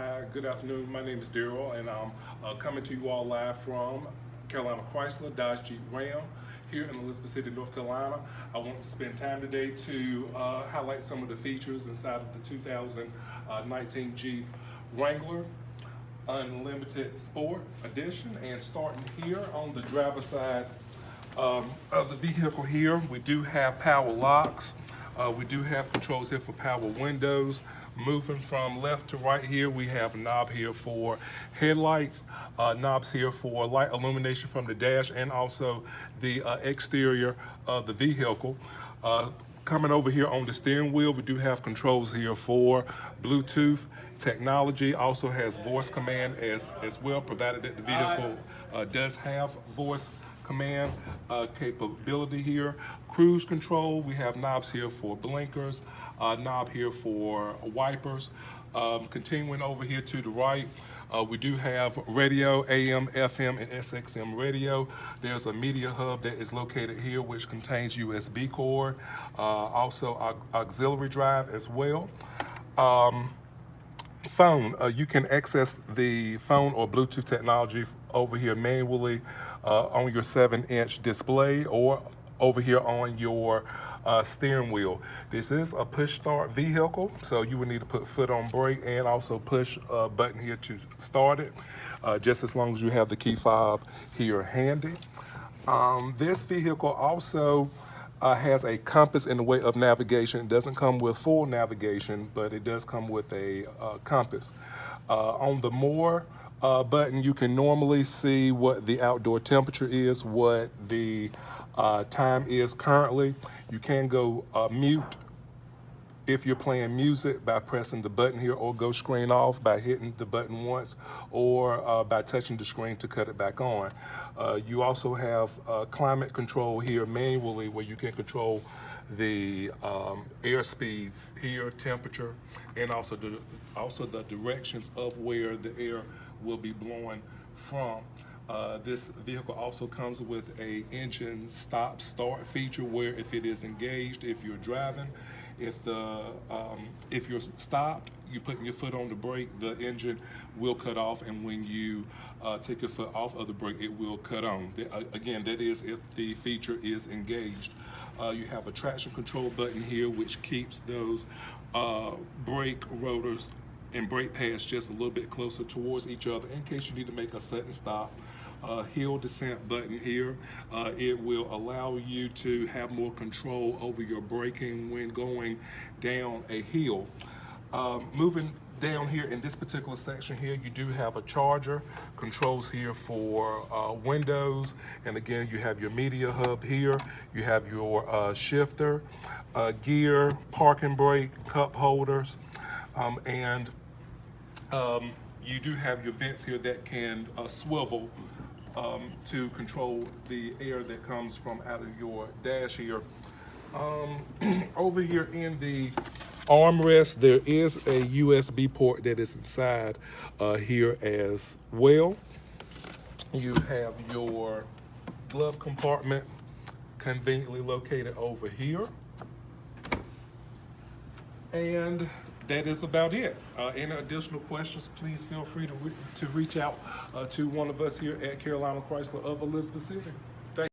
Hi, good afternoon. My name is Darrell, and I'm coming to you all live from Carolina Chrysler Dodge Jeep Ram here in Elizabeth City, North Carolina. I want to spend time today to highlight some of the features inside of the 2019 Jeep Wrangler Unlimited Sport Edition. And starting here on the driver's side of the vehicle here, we do have power locks. We do have controls here for power windows. Moving from left to right here, we have a knob here for headlights, knobs here for light illumination from the dash and also the exterior of the vehicle. Coming over here on the steering wheel, we do have controls here for Bluetooth technology. Also has voice command as well, provided that the vehicle does have voice command capability here. Cruise control, we have knobs here for blinkers, knob here for wipers. Continuing over here to the right, we do have radio, AM, FM, and SXM radio. There's a media hub that is located here which contains USB cord, also auxiliary drive as well. Phone, you can access the phone or Bluetooth technology over here manually on your 7-inch display or over here on your steering wheel. This is a push start vehicle, so you would need to put foot on brake and also push a button here to start it, just as long as you have the key fob here handy. This vehicle also has a compass in the way of navigation. It doesn't come with full navigation, but it does come with a compass. On the more button, you can normally see what the outdoor temperature is, what the time is currently. You can go mute if you're playing music by pressing the button here, or go screen off by hitting the button once, or by touching the screen to cut it back on. You also have climate control here manually, where you can control the air speeds here, temperature, and also the directions of where the air will be blowing from. This vehicle also comes with a engine stop start feature, where if it is engaged, if you're driving, if you're stopped, you putting your foot on the brake, the engine will cut off, and when you take your foot off of the brake, it will cut on. Again, that is if the feature is engaged. You have a traction control button here, which keeps those brake rotors and brake pads just a little bit closer towards each other in case you need to make a sudden stop. Hill descent button here. It will allow you to have more control over your braking when going down a hill. Moving down here in this particular section here, you do have a charger, controls here for windows, and again you have your media hub here, you have your shifter, gear, parking brake, cup holders, and you do have your vents here that can swivel to control the air that comes from out of your dash here. Over here in the armrest, there is a USB port that is inside here as well. You have your glove compartment conveniently located over here. And that is about it. Any additional questions, please feel free to reach out to one of us here at Carolina Chrysler of Elizabeth City.